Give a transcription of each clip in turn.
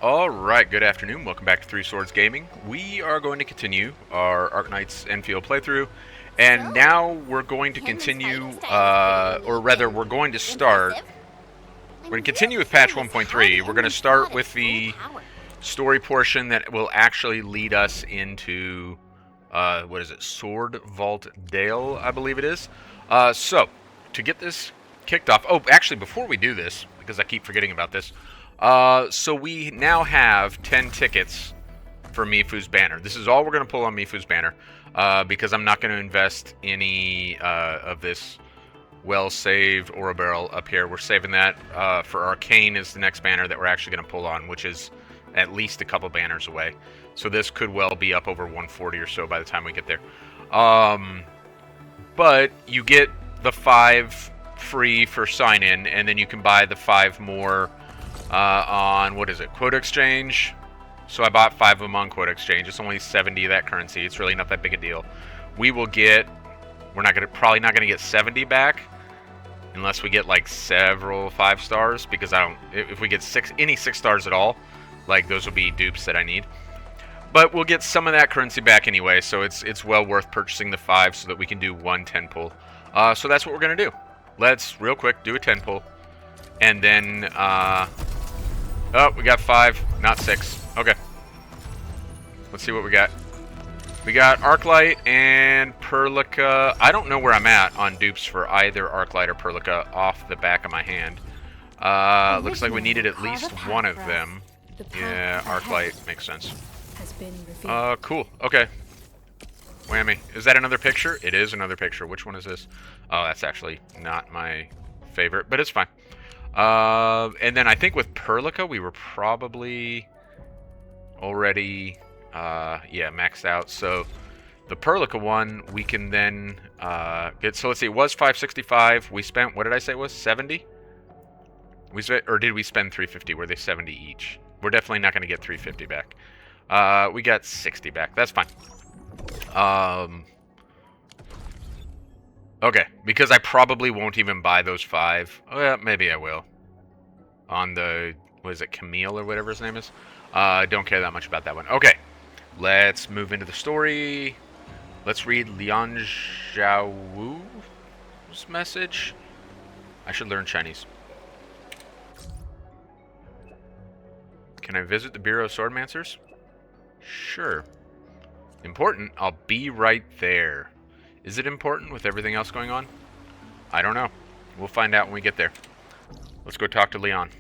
Alright, good afternoon. Welcome back to Three Swords Gaming. We are going to continue our Arknights Enfield playthrough, and So, now we're going to Hammond's continue, fighting style is pretty or neat rather, and we're going to start. impressive. We're going I'm to continue really with patch curious how the 1.3. We're going to Emmons start got its with full the power. story portion that will actually lead us into, what is it, Sword Vault Dale, I believe it is. So, to get this kicked off, oh, actually, before we do this, because I keep forgetting about this, so we now have 10 tickets for Mifu's banner. This is all we're going to pull on Mifu's banner, because I'm not going to invest any of this well-saved Aura Barrel up here. We're saving that for Arcane is the next banner that we're actually going to pull on, which is at least a couple banners away. So this could well be up over 140 or so by the time we get there. But you get the 5 free for sign-in, and then you can buy the 5 more on, what is it, Quota Exchange. So I bought 5 of them on Quota Exchange. It's only 70 of that currency. It's really not that big a deal. We will get, probably not gonna get 70 back unless we get like several 5 stars, because if we get any 6 stars at all, like those will be dupes that I need. But we'll get some of that currency back anyway, so it's well worth purchasing the 5 so that we can do one 10 pull. So that's what we're gonna do. Let's real quick do a 10 pull, and then oh, we got 5, not 6. Okay. Let's see what we got. We got Arclight and Perlica. I don't know where I'm at on dupes for either Arclight or Perlica off the back of my hand. Looks like we needed at least one of them. Yeah, Arclight makes sense. Cool. Okay. Whammy. Is that another picture? It is another picture. Which one is this? Oh, that's actually not my favorite, but it's fine. And then I think with Perlica, we were probably already, yeah, maxed out. So the Perlica one, we can then get. So let's see, it was 565. We spent, what did I say it was? 70? We spent, or did we spend 350? Were they 70 each? We're definitely not going to get 350 back. We got 60 back. That's fine. Okay, because I probably won't even buy those 5. Well, maybe I will. On the, what is it, Camille or whatever his name is? Don't care that much about that one. Okay, let's move into the story. Let's read Lian Zhao's message. I should learn Chinese. Can I visit the Bureau of Swordmancers? Sure. Important? I'll be right there. Is it important with everything else going on? I don't know. We'll find out when we get there. Let's go talk to Leon.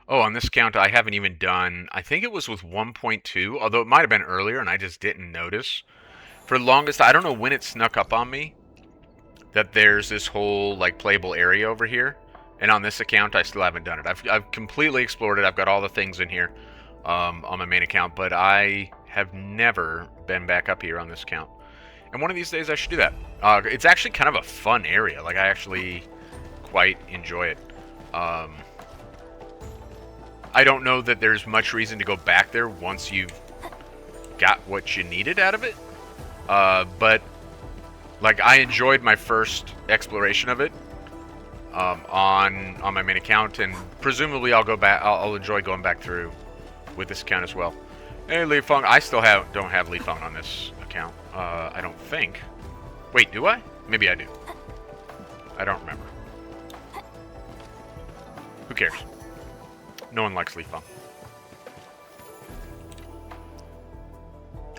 Oh, on this count, I haven't even done... I think it was with 1.2, although it might have been earlier and I just didn't notice. For the longest, I don't know when it snuck up on me that there's this whole, like, playable area over here. And on this account, I still haven't done it. I've completely explored it. I've got all the things in here on my main account, but I have never been back up here on this account. And one of these days, I should do that. It's actually kind of a fun area. Like, I actually quite enjoy it. I don't know that there's much reason to go back there once you've got what you needed out of it. But, like, I enjoyed my first exploration of it. On my main account, and presumably I'll go back. I'll enjoy going back through with this account as well. Hey, Li Feng. I still don't have Li Feng on this account. I don't think. Wait, do I? Maybe I do. I don't remember. Who cares? No one likes Li Feng.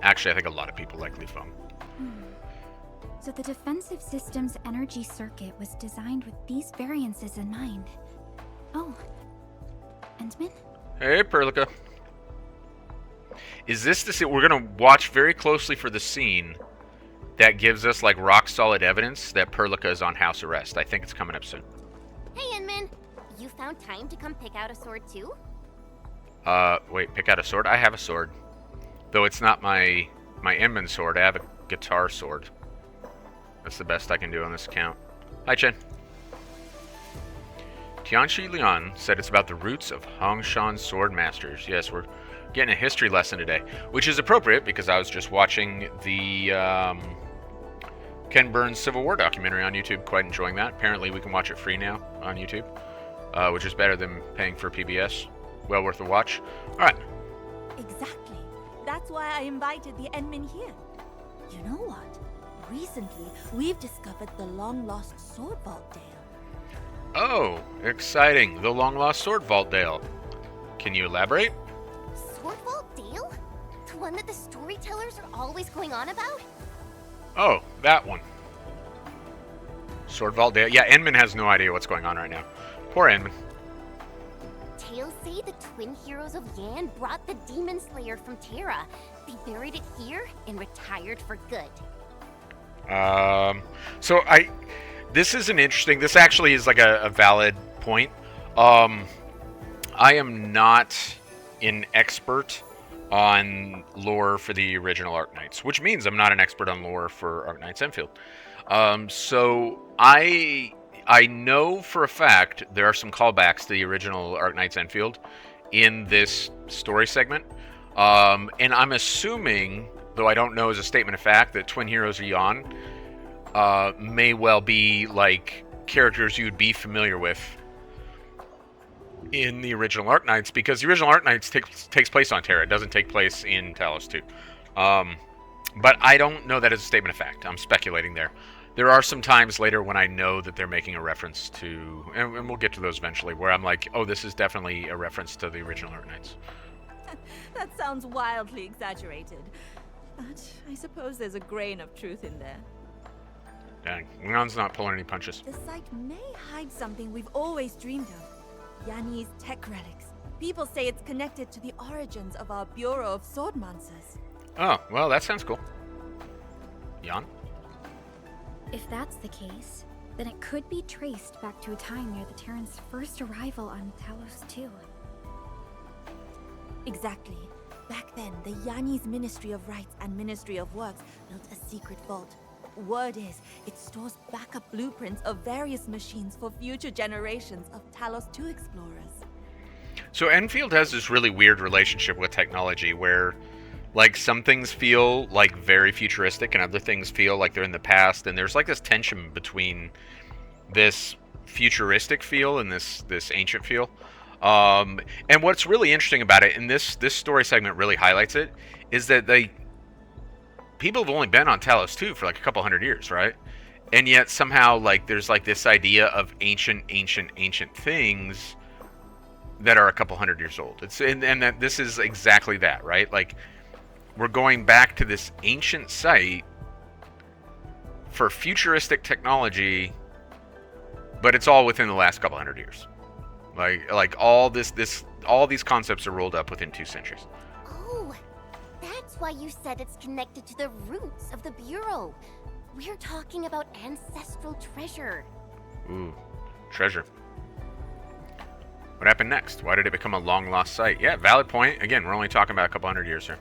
Actually, I think a lot of people like Li Feng. So the defensive system's energy circuit was designed with these variances in mind. Oh, Endman? Hey, Perlica. Is this the scene? We're going to watch very closely for the scene that gives us, like, rock-solid evidence that Perlica is on house arrest. I think it's coming up soon. Hey, Inman. You found time to come pick out a sword, too? Wait, pick out a sword? I have a sword. Though it's not my Inman sword. I have a guitar sword. That's the best I can do on this account. Hi, Chen. Tianxi Lian said it's about the roots of Hongshan sword masters. Yes, we're getting a history lesson today, which is appropriate because I was just watching the Ken Burns' Civil War documentary on YouTube. Quite enjoying that. Apparently we can watch it free now on YouTube, which is better than paying for PBS. Well worth a watch. Alright. Exactly. That's why I invited the Endmen here. You know what? Recently, we've discovered the long-lost Sword Vault Dale. Oh, exciting. The long-lost Sword Vault Dale. Can you elaborate? Sword Vault Dale? The one that the storytellers are always going on about? Oh, that one. Sword Vault Dale. Yeah, Endman has no idea what's going on right now. Poor Endman. Tales say the twin heroes of Yan brought the Demon Slayer from Terra. They buried it here and retired for good. This is an interesting, this actually is like a valid point. I am not an expert on lore for the original Arknights, which means I'm not an expert on lore for Arknights Endfield. So I know for a fact there are some callbacks to the original Arknights Endfield in this story segment. And I'm assuming, though I don't know as a statement of fact, that Twin Heroes of Yan may well be like characters you'd be familiar with in the original Arknights, because the original Arknights takes place on Terra. It doesn't take place in Talos 2. But I don't know that as a statement of fact. I'm speculating there. There are some times later when I know that they're making a reference to, and we'll get to those eventually, where I'm like, oh, this is definitely a reference to the original Arknights. That sounds wildly exaggerated. But I suppose there's a grain of truth in there. Dang, Leon's not pulling any punches. The site may hide something we've always dreamed of. Yanni's tech relics. People say it's connected to the origins of our Bureau of Swordmancers. Oh, well, that sounds cool. Yan? If that's the case, then it could be traced back to a time near the Terrans' first arrival on Talos 2. Exactly. Back then, the Yanni's Ministry of Rights and Ministry of Works built a secret vault. Word is, it stores backup blueprints of various machines for future generations of Talos 2 explorers. So Enfield has this really weird relationship with technology where, like, some things feel like very futuristic and other things feel like they're in the past, and there's like this tension between this futuristic feel and this ancient feel. And what's really interesting about it, and this story segment really highlights it, is that people have only been on Talos 2 for like a couple hundred years, right? And yet somehow like there's like this idea of ancient things that are a couple hundred years old. And that this is exactly that, right? Like we're going back to this ancient site for futuristic technology, but it's all within the last couple hundred years. Like all all these concepts are rolled up within 2 centuries. Oh, that's why you said it's connected to the roots of the Bureau. We're talking about ancestral treasure. Ooh, treasure. What happened next? Why did it become a long-lost site? Yeah, valid point. Again, we're only talking about a couple hundred years here.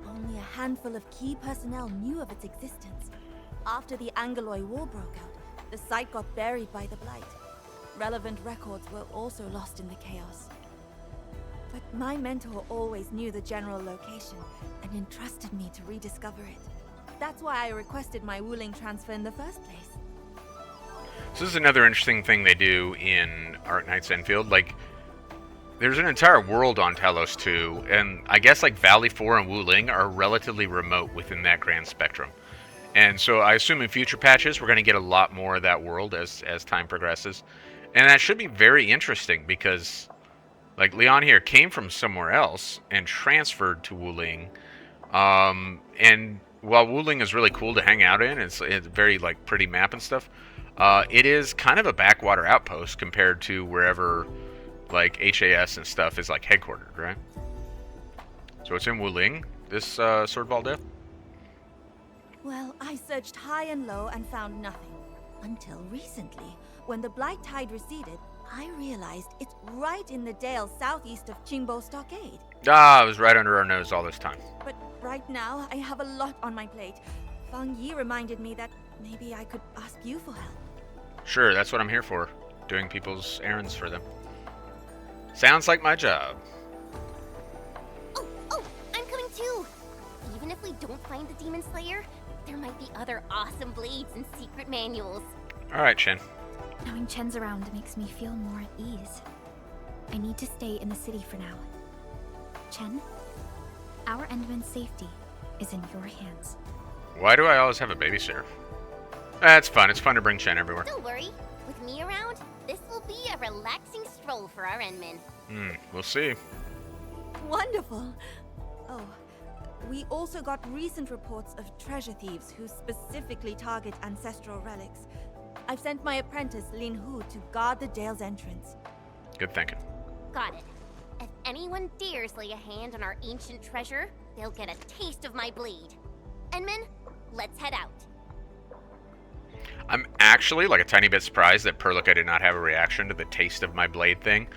Only a handful of key personnel knew of its existence. After the Angoloi War broke out, the site got buried by the Blight. Relevant records were also lost in the chaos. But my mentor always knew the general location and entrusted me to rediscover it. That's why I requested my Wuling transfer in the first place. So this is another interesting thing they do in Arknights Endfield. Like, there's an entire world on Talos 2, and I guess like Valley 4 and Wuling are relatively remote within that grand spectrum. And so I assume in future patches we're going to get a lot more of that world as time progresses. And that should be very interesting because, like, Leon here came from somewhere else and transferred to Wuling. And while Wuling is really cool to hang out in, it's very, like, pretty map and stuff, it is kind of a backwater outpost compared to wherever, like, HAS and stuff is, like, headquartered, right? So it's in Wuling, this Sword Vault Dale? Well, I searched high and low and found nothing. Until recently, when the Blight Tide receded, I realized it's right in the dale southeast of Qingbo Stockade. Ah, it was right under our nose all this time. But right now, I have a lot on my plate. Fang Yi reminded me that maybe I could ask you for help. Sure, that's what I'm here for. Doing people's errands for them. Sounds like my job. Oh, I'm coming too. Even if if we don't find the Demon Slayer, there might be other awesome blades and secret manuals. Alright, Chen. Knowing Chen's around makes me feel more at ease. I need to stay in the city for now. Chen, our Endman's safety is in your hands. Why do I always have a babysitter? That's fun. It's fun to bring Chen everywhere. Don't worry, with me around, this will be a relaxing stroll for our Endman. We'll see. Wonderful. Oh, we also got recent reports of treasure thieves who specifically target ancestral relics. I've sent my apprentice, Lin Hu, to guard the jail's entrance. Good thinking. Got it. If anyone dares lay a hand on our ancient treasure, they'll get a taste of my blade. Endman, let's head out. I'm actually like a tiny bit surprised that Perlica did not have a reaction to the taste of my blade thing.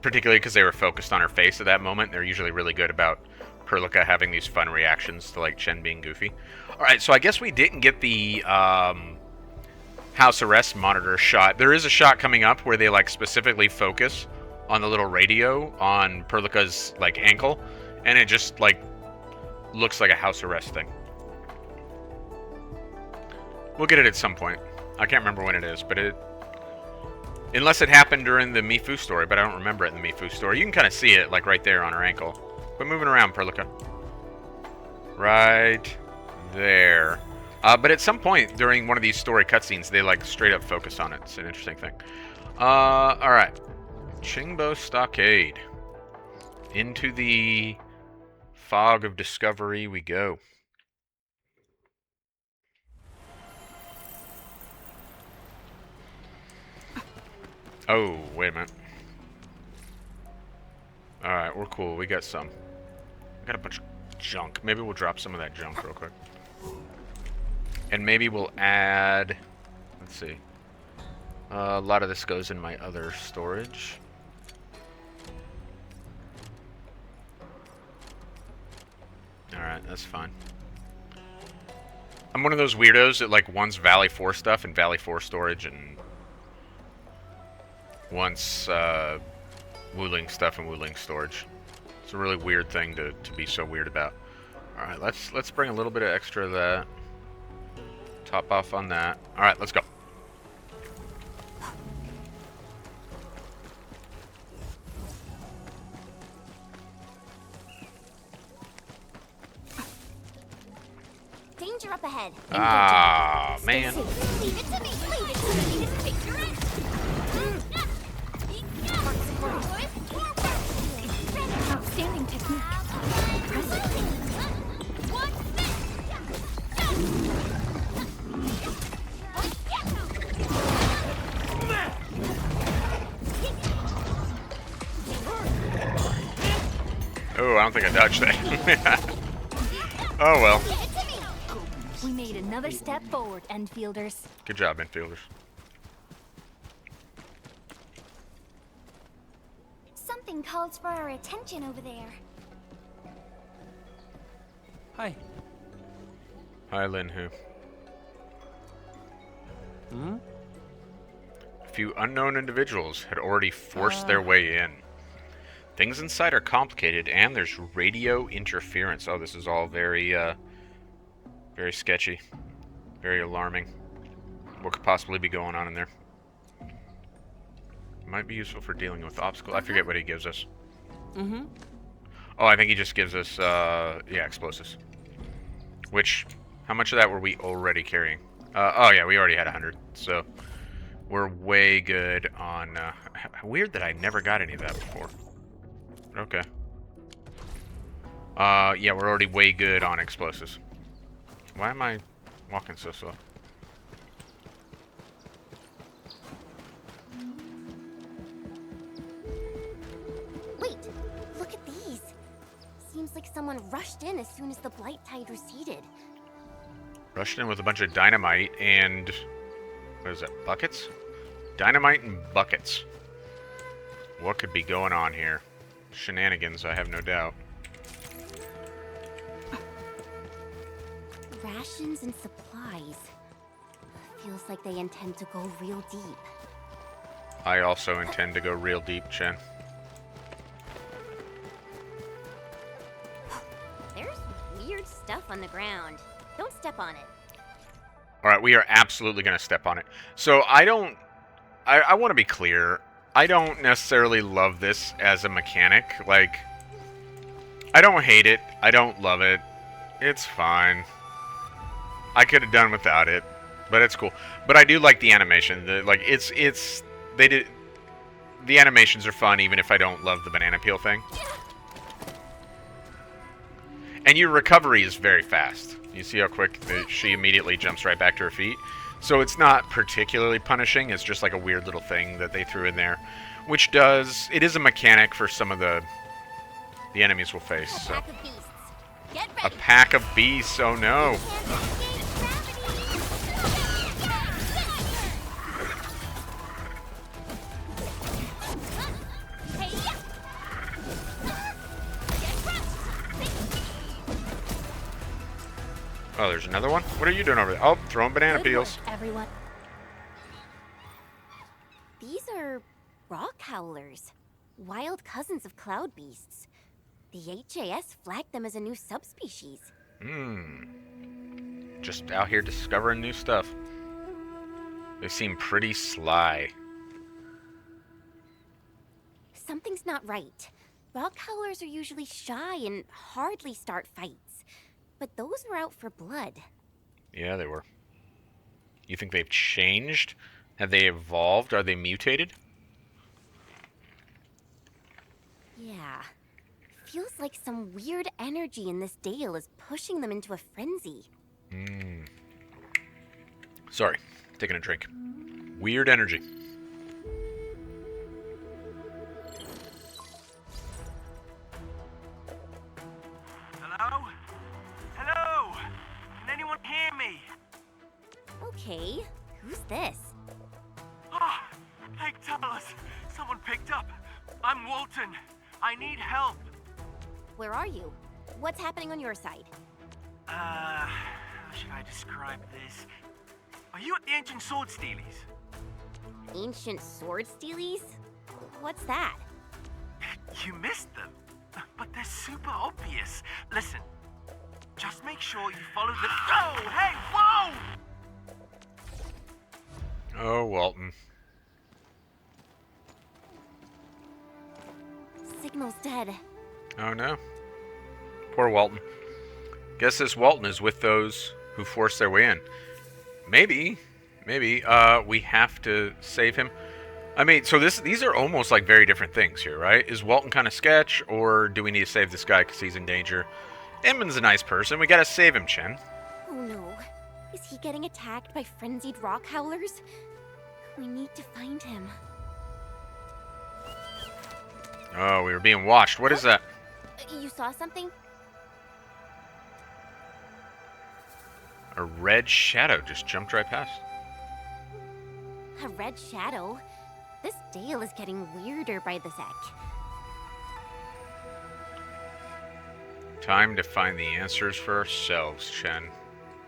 Particularly because they were focused on her face at that moment. They're usually really good about Perlica having these fun reactions to like Chen being goofy. Alright, so I guess we didn't get the house arrest monitor shot. There is a shot coming up where they like specifically focus on the little radio on Perlica's like ankle, and it just like looks like a house arrest thing. We'll get it at some point. I can't remember when it is, but unless it happened during the Mifu story, but I don't remember it in the Mifu story. You can kind of see it like right there on her ankle. Quit moving around, Perlica. Right there. But at some point during one of these story cutscenes, they like straight up focus on it. It's an interesting thing. Alright. Qingbo Stockade. Into the fog of discovery we go. Oh, wait a minute. Alright, we're cool. We got some. We got a bunch of junk. Maybe we'll drop some of that junk real quick. And maybe we'll add... Let's see. A lot of this goes in my other storage. Alright, that's fine. I'm one of those weirdos that like wants Valley 4 stuff in Valley 4 storage and wants Wuling stuff in Wuling storage. It's a really weird thing to be so weird about. Alright, let's bring a little bit of extra of that. Top off on that. Alright, let's go. Danger up ahead. Ah, man. Leave it to me. Leave it to me. Figure it. Outstanding technique. Oh, I don't think I dodged that. Oh well. We made another step forward, Enfielders. Good job, infielders. Something calls for our attention over there. Hi. Hi, Lin Hu. Hmm? A few unknown individuals had already forced their way in. Things inside are complicated, and there's radio interference. Oh, this is all very, very sketchy. Very alarming. What could possibly be going on in there? Might be useful for dealing with obstacles. I forget what he gives us. Mm-hmm. Oh, I think he just gives us, yeah, explosives. Which, how much of that were we already carrying? Oh yeah, we already had 100, so we're way good on, weird that I never got any of that before. Okay. Yeah, we're already way good on explosives. Why am I walking so slow? Wait, look at these. Seems like someone rushed in as soon as the blight tide receded. Rushed in with a bunch of dynamite and... what is that, buckets? Dynamite and buckets. What could be going on here? Shenanigans, I have no doubt. Rations and supplies. Feels like they intend to go real deep. I also intend to go real deep, Chen. There's weird stuff on the ground. Don't step on it. Alright, we are absolutely going to step on it. So I don't... I want to be clear. I don't necessarily love this as a mechanic. Like, I don't hate it. I don't love it. It's fine. I could have done without it, but it's cool. But I do like the animation. The animations are fun, even if I don't love the banana peel thing. And your recovery is very fast. You see how quick she immediately jumps right back to her feet? So it's not particularly punishing. It's just like a weird little thing that they threw in there. Which does... It is a mechanic for some of the enemies we'll face. So. Pack of beasts. Get A ready. pack of beasts, oh no. Oh, there's another one? What are you doing over there? Oh, throwing banana Good peels. work, everyone. These are rock howlers, wild cousins of cloud beasts. The HAS flagged them as a new subspecies. Just out here discovering new stuff. They seem pretty sly. Something's not right. Rock howlers are usually shy and hardly start fights. But those were out for blood. Yeah, they were. You think they've changed? Have they evolved? Are they mutated? Yeah. Feels like some weird energy in this dale is pushing them into a frenzy. Sorry, taking a drink. Weird energy. Hello? Hello? Can anyone hear me? Okay, who's this? Ah, hey, tell us. Someone picked up. I'm Walton. I need help. Where are you? What's happening on your side? How should I describe this? Are you at the ancient sword steelies? Ancient sword steelies? What's that? You missed them. But they're super obvious. Listen, just make sure you follow the... Oh, hey, whoa! Oh, Walton. Signal's dead. Oh no. Poor Walton. Guess this Walton is with those who forced their way in. Maybe, we have to save him. I mean, so these are almost like very different things here, right? Is Walton kind of sketch, or do we need to save this guy because he's in danger? Edmund's a nice person. We gotta save him, Chen. Oh no. Is he getting attacked by frenzied rock howlers? We need to find him. Oh, we were being watched. What is that? You saw something? A red shadow just jumped right past. A red shadow? This dale is getting weirder by the sec. Time to find the answers for ourselves, Chen.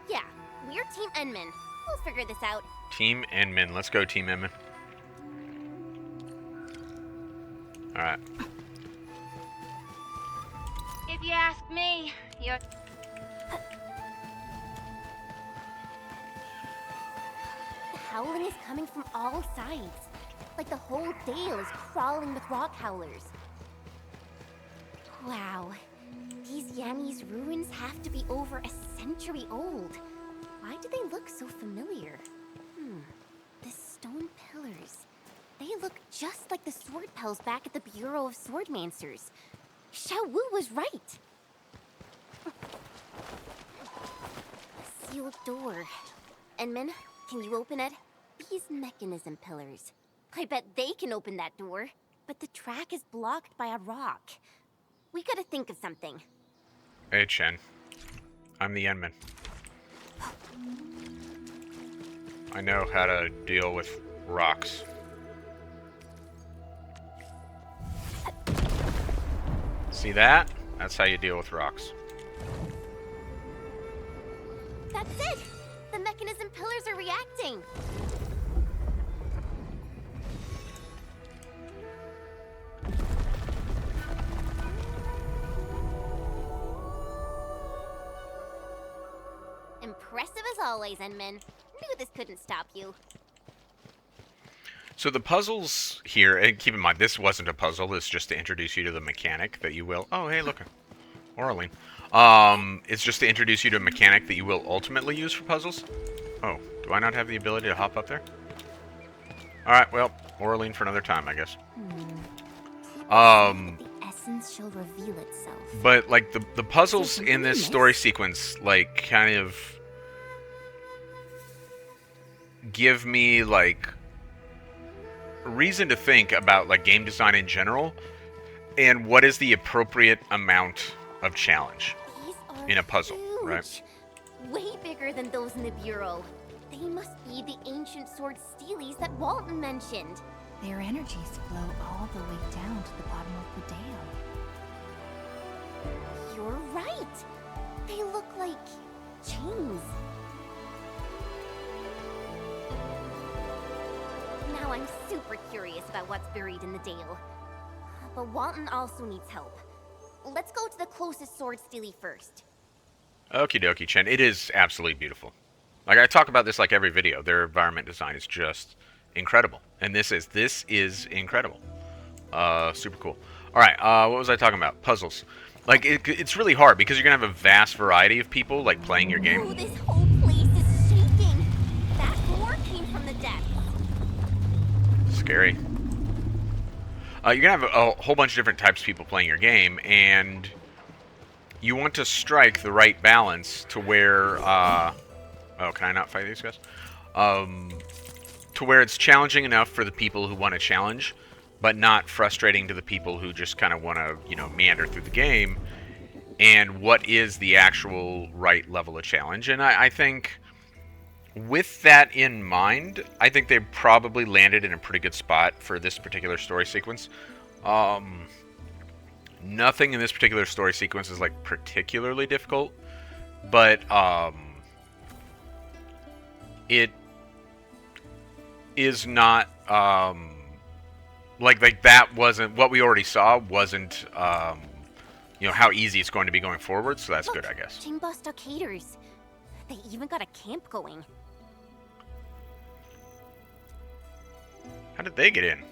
Yeah, we're Team Enman. We'll figure this out. Team Enman. Let's go, Team Enman. Alright. If you ask me, you're... The howling is coming from all sides. Like the whole dale is crawling with rock howlers. Wow. These Yanni's ruins have to be over a century old. Why do they look so familiar? The stone pillars. They look just like the sword pels back at the Bureau of Swordmancers. Xiao Wu was right. A sealed door. Enman, can you open it? These mechanism pillars. I bet they can open that door. But the track is blocked by a rock. We gotta think of something. Hey, Chen. I'm the Enman. I know how to deal with rocks. See that? That's how you deal with rocks. That's it! The mechanism pillars are reacting! Impressive as always, Enman. Knew this couldn't stop you. So the puzzles here, and keep in mind, this wasn't a puzzle. It's just to introduce you to the mechanic that you will... Oh, hey, look. Oraline. It's just to introduce you to a mechanic that you will ultimately use for puzzles. Oh, do I not have the ability to hop up there? Alright, well, Oraline for another time, I guess. The essence shall reveal itself. But, like, the puzzles in this story sequence, like, kind of... give me, like... reason to think about, like, game design in general, and what is the appropriate amount of challenge in a puzzle, huge. right? Way bigger than those in the bureau. They must be the ancient sword steelies that Walton mentioned. Their energies flow all the way down to the bottom of the dale. You're right. They look like chains. Now I'm super curious about what's buried in the dale. But Walton also needs help. Let's go to the closest sword steely first. Okie dokie, Chen. It is absolutely beautiful. Like, I talk about this like every video. Their environment design is just incredible. And this is incredible. Super cool. Alright, what was I talking about? Puzzles. Like, it's really hard because you're going to have a vast variety of people, like, playing your game. Oh, this whole place is shaking. That roar came from the depths. Scary. You're going to have a whole bunch of different types of people playing your game, and you want to strike the right balance to where... oh, can I not fight these guys? To where it's challenging enough for the people who want to challenge, but not frustrating to the people who just kind of want to, you know, meander through the game. And what is the actual right level of challenge? And I think... with that in mind, I think they probably landed in a pretty good spot for this particular story sequence. Nothing in this particular story sequence is, like, particularly difficult, but it is not like that wasn't what we already saw wasn't you know, how easy it's going to be going forward, so that's good, I guess. Chingba stockaders. They even got a camp going. How did they get in?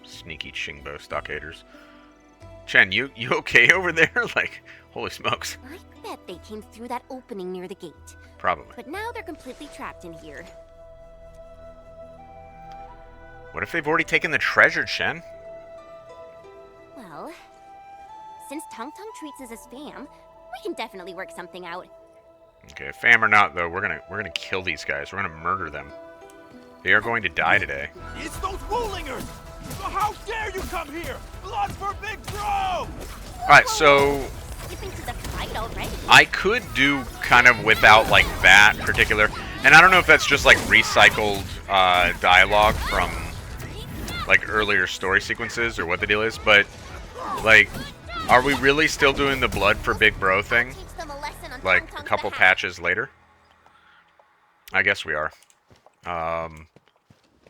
Sneaky Chingbo stockaders. Chen, you okay over there? Like, holy smokes. I bet they came through that opening near the gate. Probably. But now they're completely trapped in here. What if they've already taken the treasure, Chen? Well, since Tong Tong treats us as fam, we can definitely work something out. Okay, fam or not, though, we're gonna kill these guys. We're gonna murder them. They are going to die today. It's those Woolingers! So how dare you come here? Blood for Big Bro! Alright, so Skipping to the fight already. I could do kind of without, like, that particular... And I don't know if that's just, like, recycled dialogue from, like, earlier story sequences or what the deal is, but, like, are we really still doing the blood for Big Bro thing? Teach them a lesson on Like, Tong a Tong's couple behalf. patches later? I guess we are.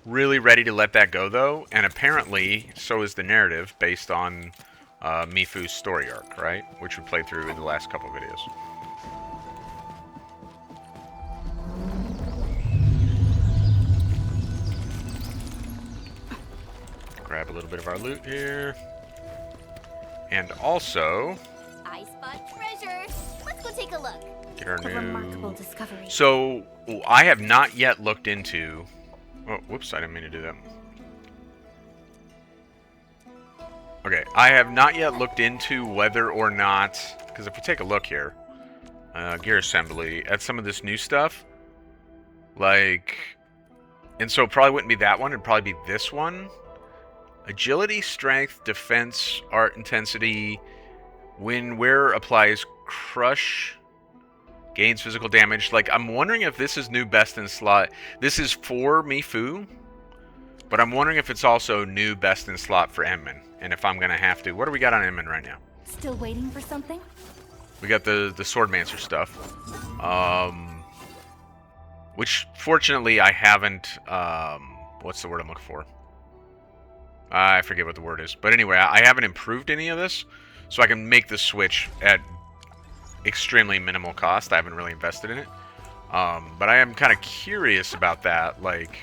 Really ready to let that go, though, and apparently so is the narrative based on Mifu's story arc, right? Which we played through in the last couple videos. Grab a little bit of our loot here. And also... I spot treasure. Let's go take a look. get our A new... remarkable discovery. So, I have not yet looked into... Oh, whoops, I didn't mean to do that. Okay, I have not yet looked into whether or not... Because if we take a look here, gear assembly, at some of this new stuff, like... And so it probably wouldn't be that one, it'd probably be this one. Agility, strength, defense, art, intensity. When wearer applies crush, gains physical damage. Like, I'm wondering if this is new best in slot. This is for Mifu, but I'm wondering if it's also new best in slot for Emman. And if I'm going to have to... What do we got on Emman right now? Still waiting for something? We got the Swordmancer stuff. Which, fortunately, I haven't... what's the word I'm looking for? I forget what the word is. But anyway, I haven't improved any of this, so I can make the switch at extremely minimal cost. I haven't really invested in it. But I am kind of curious about that, like,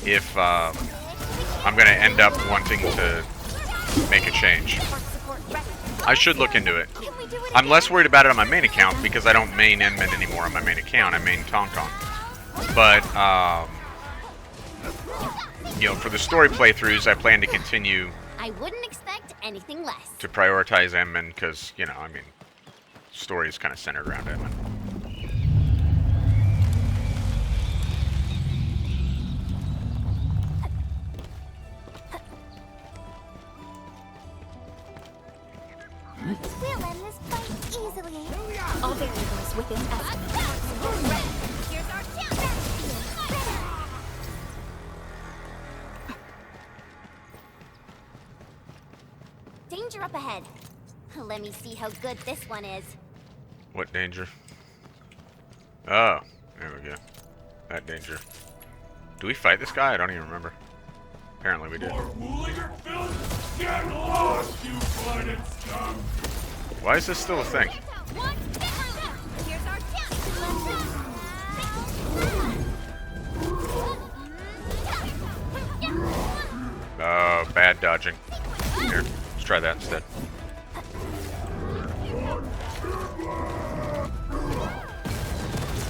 if I'm going to end up wanting to make a change. I should look into it. I'm less worried about it on my main account because I don't main Endman anymore on my main account. I main Tonton. But, you know, for the story playthroughs, I plan to continue I wouldn't expect anything less. to prioritize Endman because, you know, I mean, story is kind of centered around Endman. We'll end this fight easily. All variables within estimate. Here's our chance. Danger up ahead. Let me see how good this one is. What danger? Oh, there we go. That danger. Do we fight this guy? I don't even remember. Apparently we did. Get lost, you blooded scum! Why is this still a thing? Here's our Oh, bad dodging. Here, let's try that instead.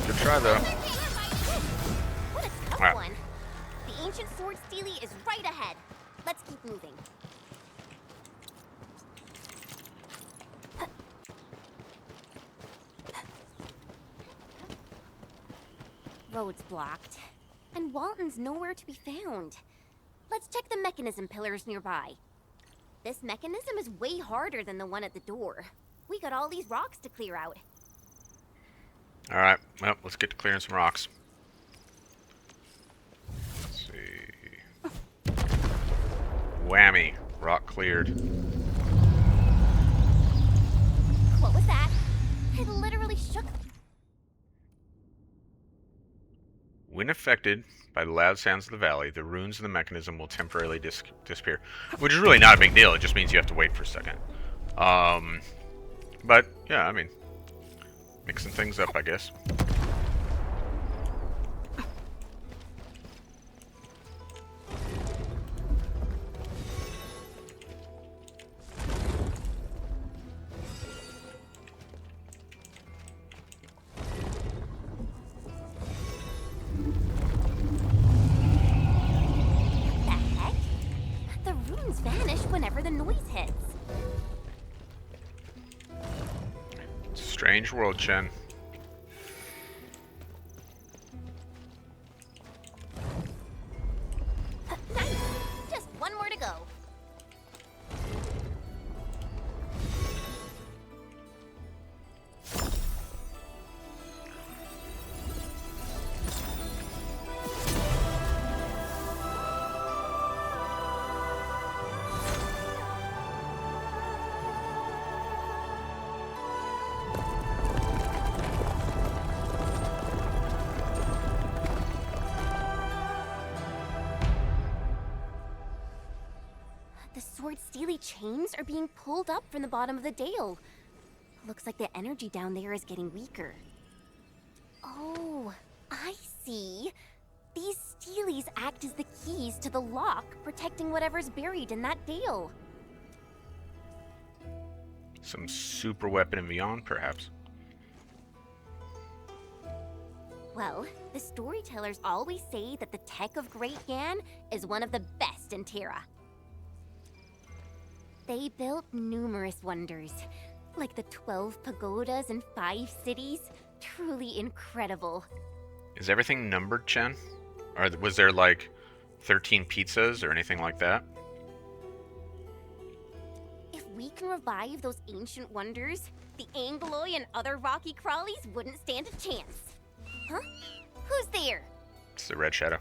Good try though. What a tough Wow. one. The ancient sword steely is right ahead. Let's keep moving. Road's blocked, and Walton's nowhere to be found. Let's check the mechanism pillars nearby. This mechanism is way harder than the one at the door. We got all these rocks to clear out. Alright, well, let's get to clearing some rocks. Let's see. Whammy. Rock cleared. What was that? It literally shook. When affected by the loud sounds of the valley, the runes in the mechanism will temporarily disappear. Which is really not a big deal, it just means you have to wait for a second. But, yeah, I mean, mixing things up, I guess. The heck? The runes vanish whenever the noise hits. It's a strange world, Chen. Nice. Just one more to go. The sword steely chains are being pulled up from the bottom of the dale. Looks like the energy down there is getting weaker. Oh, I see. These steelies act as the keys to the lock, protecting whatever's buried in that dale. Some super weapon and beyond, perhaps. Well, the storytellers always say that the tech of Great Yan is one of the best in Terra. They built numerous wonders, like the 12 pagodas and 5 cities. Truly incredible. Is everything numbered, Chen? Or was there like 13 pizzas or anything like that? If we can revive those ancient wonders, the Angoloi and other rocky crawlies wouldn't stand a chance. Huh? Who's there? It's the Red Shadow.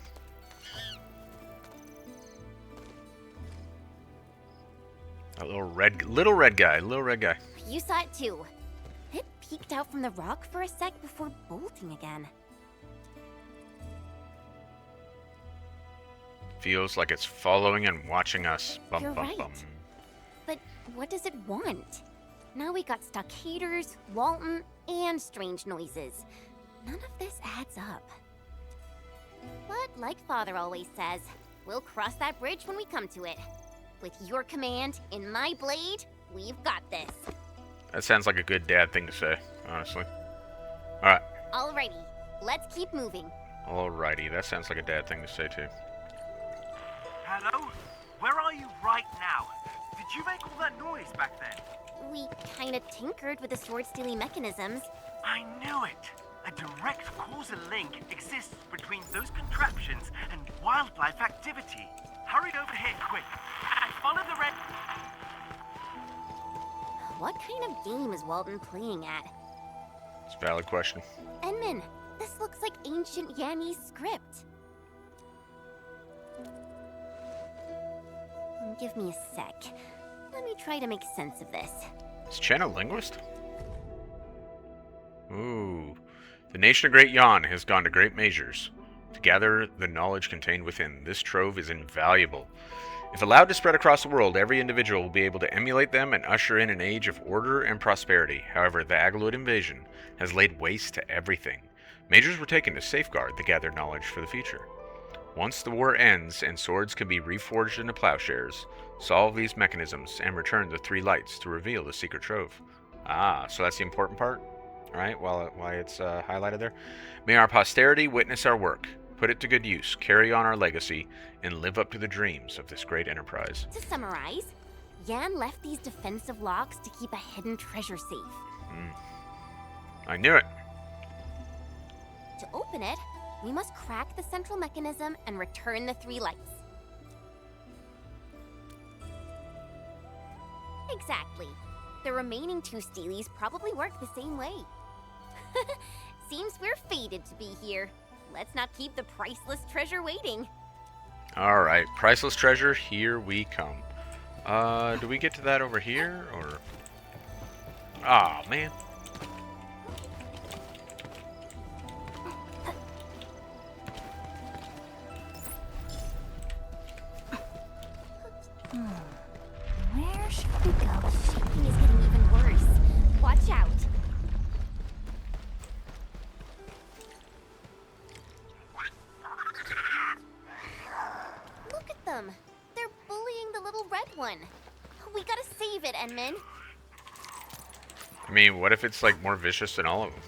A little red guy. You saw it too. It peeked out from the rock for a sec before bolting again. Feels like it's following and watching us. Bum, You're bum, right. bum. But what does it want? Now we got stockaders, Walton, and strange noises. None of this adds up. But like Father always says, we'll cross that bridge when we come to it. With your command, in my blade, we've got this. That sounds like a good dad thing to say, honestly. Alright. Alrighty, let's keep moving. Alrighty, that sounds like a dad thing to say too. Hello? Where are you right now? Did you make all that noise back then? We kinda tinkered with the sword-stealing mechanisms. I knew it! A direct causal link exists between those contraptions and wildlife activity. Hurry over here quick and follow the red... What kind of game is Walden playing at? It's a valid question. Enman, this looks like ancient Yanni's script. Give me a sec. Let me try to make sense of this. Is Chen a linguist? Ooh. The nation of Great Yan has gone to great measures to gather the knowledge contained within. This trove is invaluable. If allowed to spread across the world, every individual will be able to emulate them and usher in an age of order and prosperity. However, the Agaloid invasion has laid waste to everything. Measures were taken to safeguard the gathered knowledge for the future. Once the war ends and swords can be reforged into plowshares, solve these mechanisms and return the 3 lights to reveal the secret trove. Ah, so that's the important part? Alright, why it's highlighted there. May our posterity witness our work, put it to good use, carry on our legacy, and live up to the dreams of this great enterprise. To summarize, Yan left these defensive locks to keep a hidden treasure safe. I knew it. To open it, we must crack the central mechanism and return the 3 lights. Exactly. The remaining 2 steelies probably work the same way. Seems we're fated to be here. Let's not keep the priceless treasure waiting. Alright, priceless treasure, here we come. Do we get to that over here, or... Aw, man. Where should we go? Shaking is getting even worse. Watch out. Look at them. They're bullying the little red one. We gotta save it, Enman. I mean, what if it's, like, more vicious than all of them?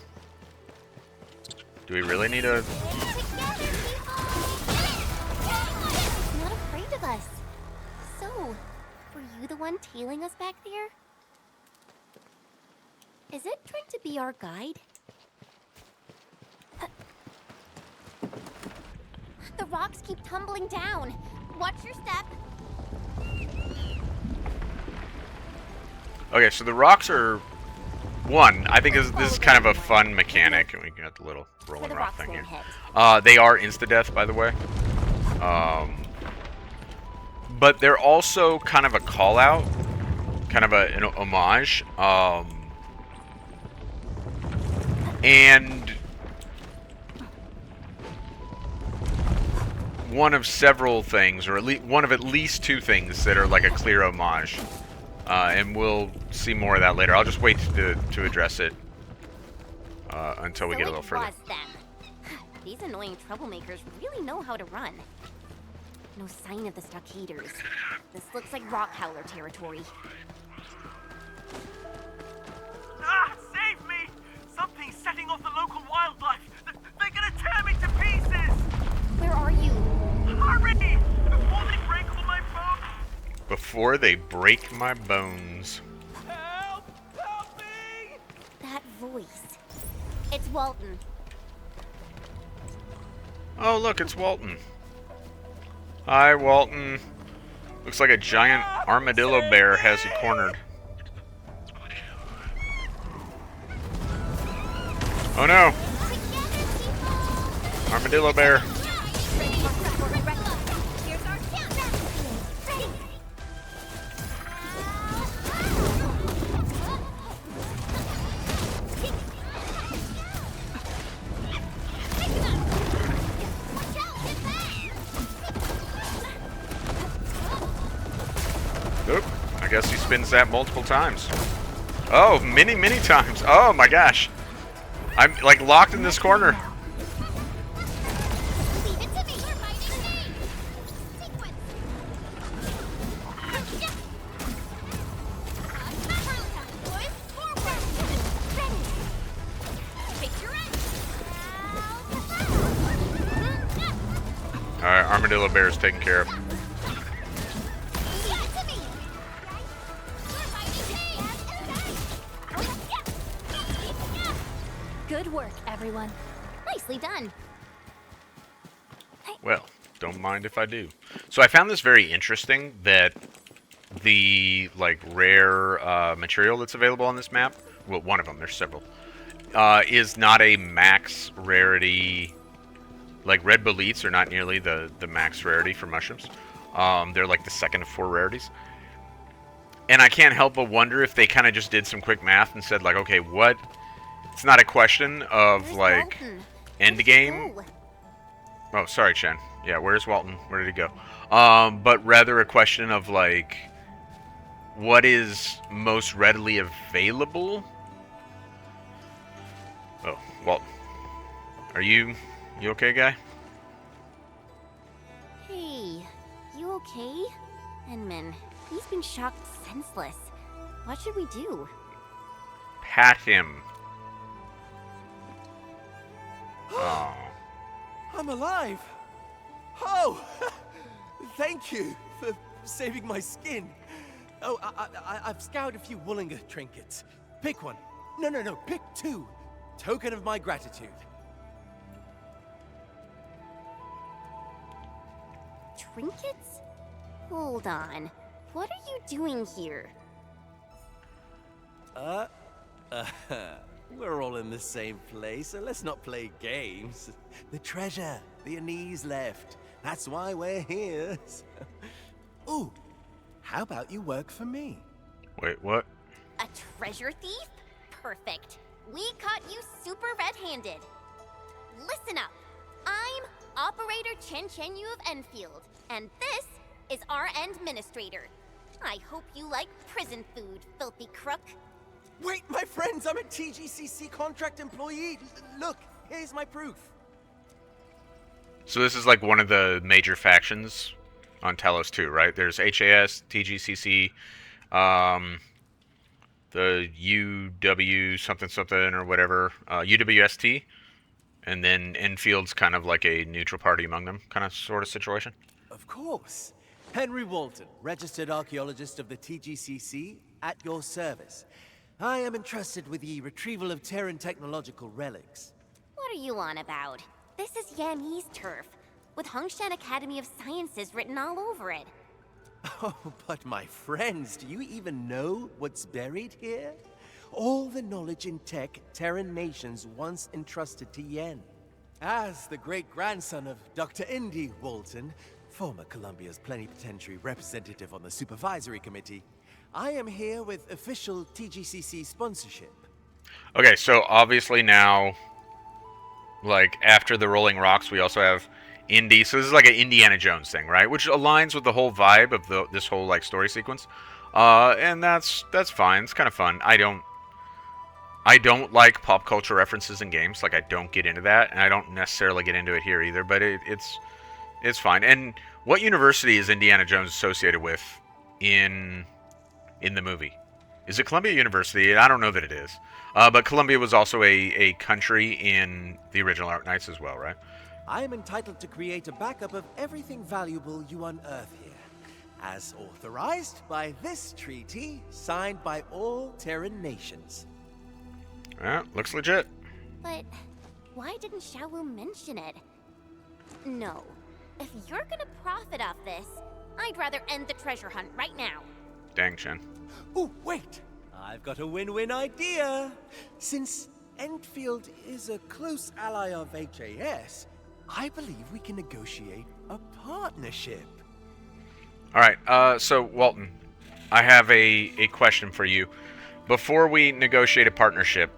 Do we really need a... Together, people! It's not afraid of us. So, were you the one tailing us back there? Is it trying to be our guide? The rocks keep tumbling down. Watch your step. Okay, so the rocks are... One, I think this is kind of a fun mechanic. And we got the little rolling the rock rocks thing here. won't hit. They are insta-death, by the way. But they're also kind of a call-out. Kind of an homage. And... one of several things, or one of at least 2 things that are like a clear homage. And we'll see more of that later. I'll just wait to address it until we get a little further. Was them. These annoying troublemakers really know how to run. No sign of the stockaders. This looks like rock howler territory. Ah, save me! Something's setting off the local wildlife. They're gonna tear me to pieces! Where are you? Hurry! Before they break all my bones! Before they break my bones. Help! Help me! That voice. It's Walton. Oh, look, it's Walton. Hi, Walton. Looks like a giant armadillo bear has you cornered. Oh no! Armadillo bear. Oop, I guess he spins that multiple times. Oh, many times. Oh my gosh. I'm like locked in this corner. Leave it to me. We're fighting me. Sequence. Boys, forward. Ready. Take your end. Alright, Armadillo Bear is taken care of. Leave it to me. We're fighting me. Good work, everyone. Nicely done. Well, don't mind if I do. So I found this very interesting that the like rare material that's available on this map, well, one of them, there's several, is not a max rarity. Like red boletes are not nearly the max rarity for mushrooms. They're like the second of 4 rarities. And I can't help but wonder if they kind of just did some quick math and said like, okay, what? It's not a question of Where's like Walton? end Where's game. Cole? Oh, sorry, Chen. Yeah, where's Walton? Where did he go? But rather a question of like, what is most readily available? Oh, Walton. Are you okay, guy? Hey, you okay? Enman, he's been shocked senseless. What should we do? Pat him. Oh. I'm alive! Oh! Thank you for saving my skin. Oh, I've scoured a few Woolinger trinkets. Pick one. No, pick 2. Token of my gratitude. Trinkets? Hold on. What are you doing here? We're all in the same place, so let's not play games. The treasure, the Anise left. That's why we're here. Ooh, how about you work for me? Wait, what? A treasure thief? Perfect. We caught you super red-handed. Listen up. I'm Operator Chen Yu of Endfield, and this is our Endministrator. I hope you like prison food, filthy crook. Wait, my friends, I'm a TGCC contract employee. Look, here's my proof. So this is like one of the major factions on Talos 2, right? There's HAS, TGCC, the UW something something or whatever, UWST, and then Enfield's kind of like a neutral party among them, kind of sort of situation. Of course. Henry Walton, registered archaeologist of the TGCC, at your service. I am entrusted with the retrieval of Terran technological relics. What are you on about? This is Yanni's turf, with Hongshan Academy of Sciences written all over it. Oh, but my friends, do you even know what's buried here? All the knowledge and tech Terran nations once entrusted to Yen. As the great-grandson of Dr. Indy Walton, former Columbia's plenipotentiary representative on the supervisory committee, I am here with official TGCC sponsorship. Okay, so obviously now, like, after the Rolling Rocks, we also have Indy. So this is like an Indiana Jones thing, right? Which aligns with the whole vibe of this whole, like, story sequence. And that's fine. It's kind of fun. I don't like pop culture references in games. Like, I don't get into that, and I don't necessarily get into it here either, but it's fine. And what university is Indiana Jones associated with in the movie? Is it Columbia University? I don't know that it is. But Columbia was also a country in the original Arknights as well, right? I am entitled to create a backup of everything valuable you unearth here, as authorized by this treaty, signed by all Terran nations. Yeah, looks legit. But why didn't Xiaowu mention it? No. If you're gonna profit off this, I'd rather end the treasure hunt right now. Dang, Chen. Oh, wait! I've got a win-win idea. Since Endfield is a close ally of HAS, I believe we can negotiate a partnership. Alright, so Walton, I have a question for you. Before we negotiate a partnership,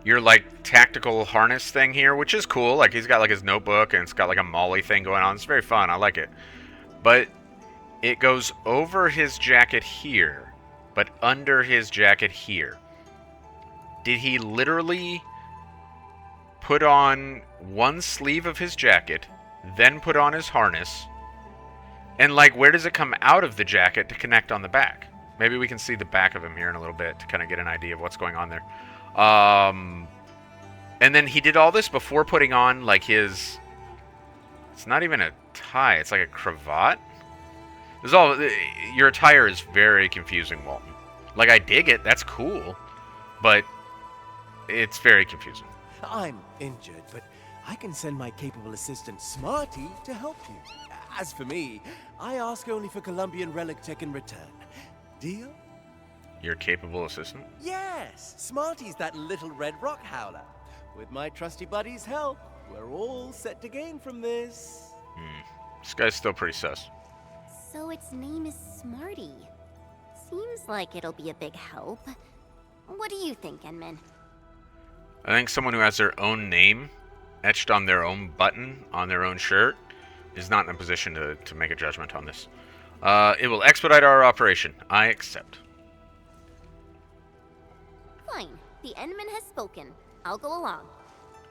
your like tactical harness thing here, which is cool, like he's got like his notebook and it's got like a molly thing going on. It's very fun, I like it. But it goes over his jacket here, but under his jacket here. Did he literally put on one sleeve of his jacket, then put on his harness, and like, where does it come out of the jacket to connect on the back? Maybe we can see the back of him here in a little bit to kind of get an idea of what's going on there. And then he did all this before putting on like his... It's not even a tie. It's like a cravat. This is all... Your attire is very confusing, Walton. Like, I dig it. That's cool. But it's very confusing. I'm injured, but I can send my capable assistant Smarty to help you. As for me, I ask only for Columbian relic tech in return. Deal? Your capable assistant? Yes! Smarty's that little red rock howler. With my trusty buddy's help, we're all set to gain from this. This guy's still pretty sus. So its name is Smarty. Seems like it'll be a big help. What do you think, Enman? I think someone who has their own name etched on their own button on their own shirt is not in a position to make a judgment on this. It will expedite our operation. I accept. Fine. The Enman has spoken. I'll go along.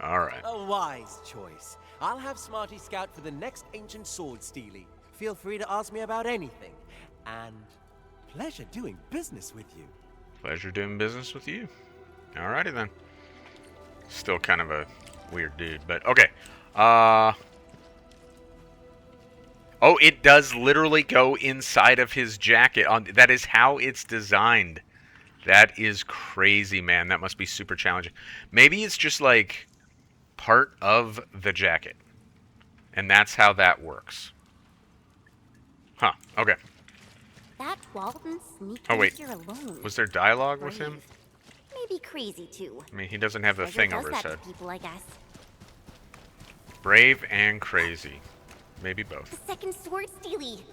Alright. A wise choice. I'll have Smarty scout for the next ancient sword stealing. Feel free to ask me about anything. And pleasure doing business with you. Pleasure doing business with you. Alrighty then. Still kind of a weird dude, but okay. Oh, it does literally go inside of his jacket. That is how it's designed. That is crazy, man. That must be super challenging. Maybe it's just like part of the jacket. And that's how that works. Huh, okay. That Walton sneaked Oh, wait. here alone. Was there dialogue with him? Maybe crazy too. I mean, he doesn't have the Treasure thing does over his that head. to people, I guess. Brave and crazy. Maybe both. The second sword stealy.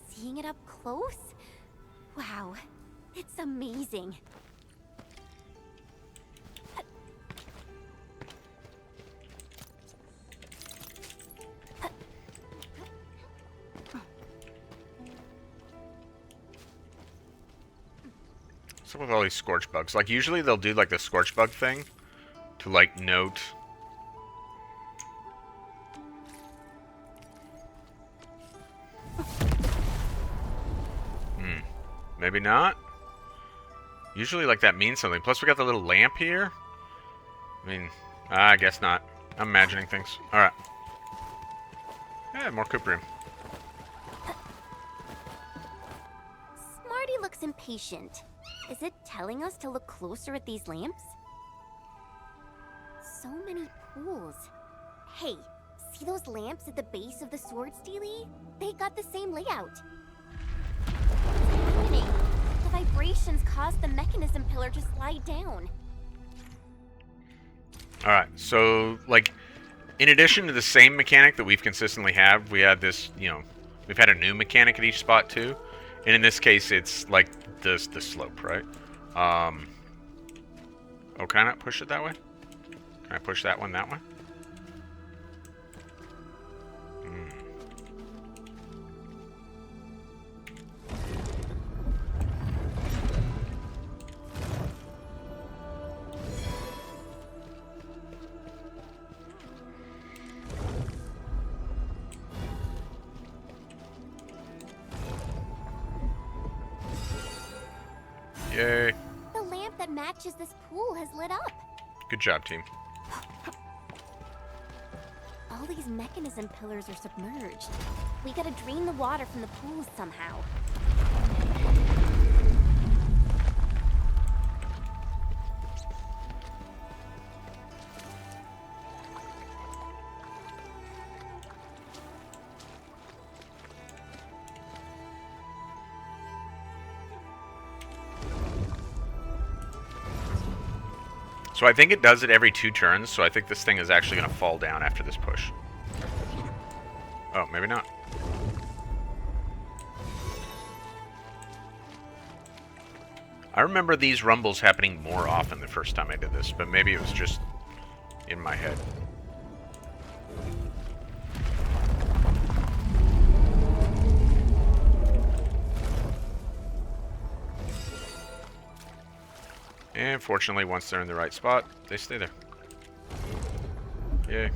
Seeing it up close? Wow. It's amazing. What's up with all these scorch bugs? Like, usually they'll do like the scorch bug thing to like note. Maybe not. Usually like that means something. Plus we got the little lamp here. I mean, I guess not. I'm imagining things. Alright. Yeah, more coop room. Smarty looks impatient. Is it telling us to look closer at these lamps? So many pools. Hey, see those lamps at the base of the sword steely? They got the same layout. What's happening? The vibrations caused the mechanism pillar to slide down. Alright, so, like, in addition to the same mechanic that we've consistently had, we had this, you know, we've had a new mechanic at each spot, too. And in this case, it's, like, the slope, right? Oh, can I not push it that way? Can I push that one that way? Yay. The lamp that matches this pool has lit up. Good job, team. All these mechanism pillars are submerged. We gotta drain the water from the pools somehow. So I think it does it every 2 turns, so I think this thing is actually going to fall down after this push. Oh, maybe not. I remember these rumbles happening more often the first time I did this, but maybe it was just in my head. And fortunately, once they're in the right spot, they stay there. Yay.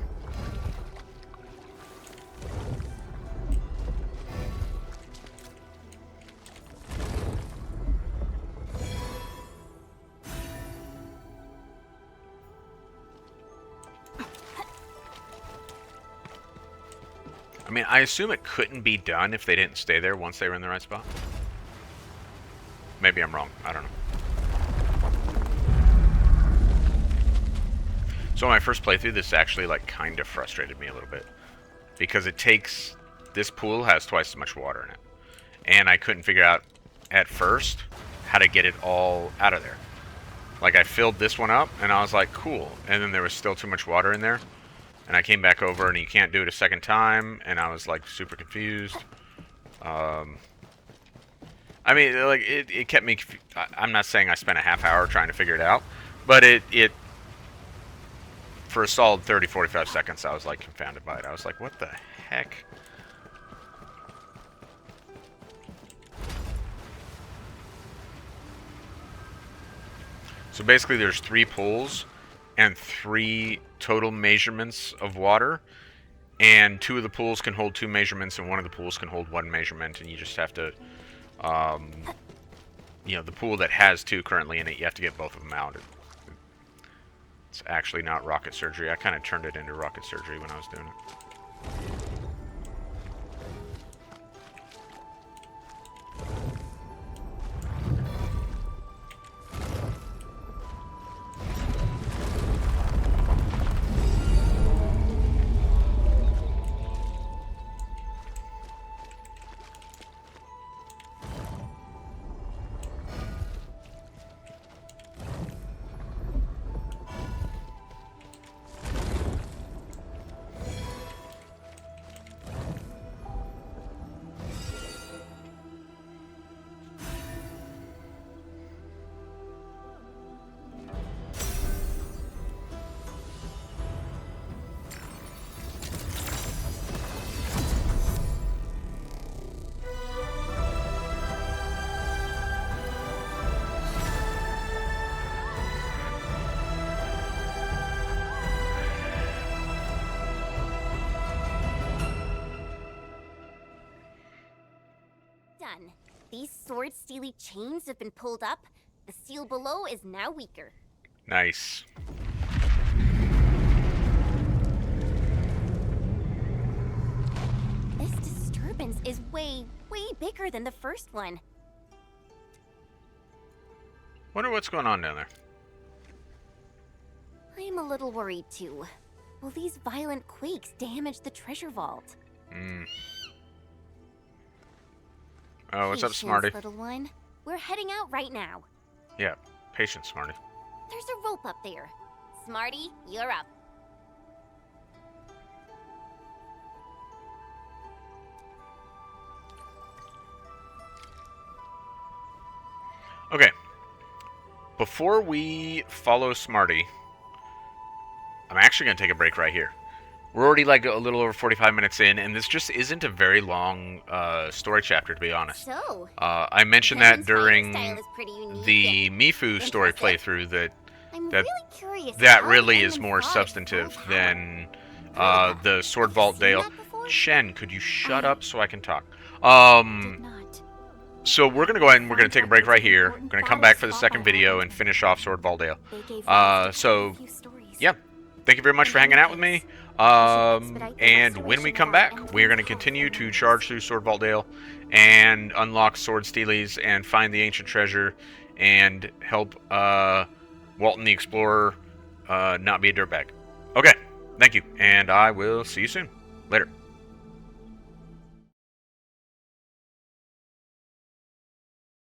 I mean, I assume it couldn't be done if they didn't stay there once they were in the right spot. Maybe I'm wrong. I don't know. So my first playthrough, this actually like kind of frustrated me a little bit. Because it takes... This pool has twice as much water in it. And I couldn't figure out at first how to get it all out of there. Like I filled this one up and I was like, cool. And then there was still too much water in there. And I came back over and you can't do it a second time. And I was like super confused. I mean, like it kept me... I'm not saying I spent a half hour trying to figure it out. But it for a solid 30-45 seconds, I was like confounded by it. I was like, what the heck? So basically there's 3 pools and 3 total measurements of water. And 2 of the pools can hold 2 measurements and 1 of the pools can hold 1 measurement. And you just have to, you know, the pool that has 2 currently in it, you have to get both of them out. It's actually not rocket surgery. I kind of turned it into rocket surgery when I was doing it. Done. These sword steely chains have been pulled up. The seal below is now weaker. Nice. This disturbance is way bigger than the first one. Wonder what's going on down there. I'm a little worried too. Will these violent quakes damage the treasure vault? Oh, what's up, Patience, Smarty? little one. We're heading out right now. Yeah, patience, Smarty. There's a rope up there. Smarty, you're up. Okay. Before we follow Smarty, I'm actually going to take a break right here. We're already like a little over 45 minutes in, and this just isn't a very long story chapter, to be honest. So, I mentioned that Kevin's fighting during style is pretty unique the and nephew story impressive. playthrough that I'm that really curious that how really the is more Endman's body substantive full than power. the Sword Vault seen Dale. that before? Shen, could you shut up so I can talk? Did not. So we're gonna go ahead and we're gonna take a break right here. We're gonna come back for the second video and finish off Sword Vault Dale. They gave rise to So quite a few stories. yeah, thank you very much for hanging out with me. And when we come back, we're going to continue to charge through Sword Vault Dale and unlock Sword Steelies and find the ancient treasure and help Walton the Explorer not be a dirtbag. Okay, thank you, and I will see you soon. Later.